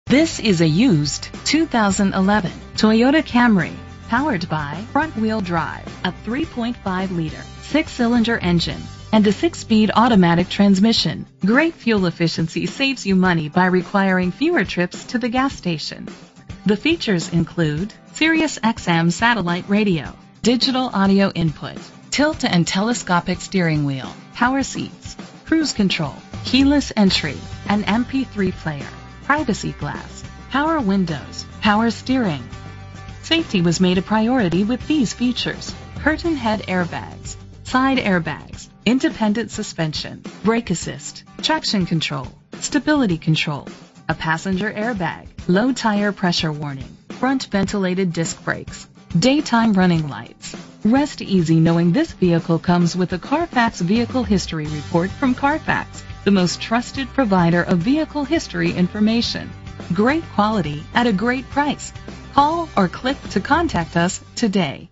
This is a used 2011 Toyota Camry, powered by front-wheel drive, a 3.5-liter, 6-cylinder engine, and a 6-speed automatic transmission. Great fuel efficiency saves you money by requiring fewer trips to the gas station. The features include Sirius XM satellite radio, digital audio input, tilt and telescopic steering wheel, power seats, cruise control, keyless entry, an MP3 player, privacy glass, power windows, power steering. Safety was made a priority with these features: curtain head airbags, side airbags, independent suspension, brake assist, traction control, stability control, a passenger airbag, low tire pressure warning, front ventilated disc brakes, daytime running lights. Rest easy knowing this vehicle comes with a Carfax Vehicle History Report from Carfax, the most trusted provider of vehicle history information. Great quality at a great price. Call or click to contact us today.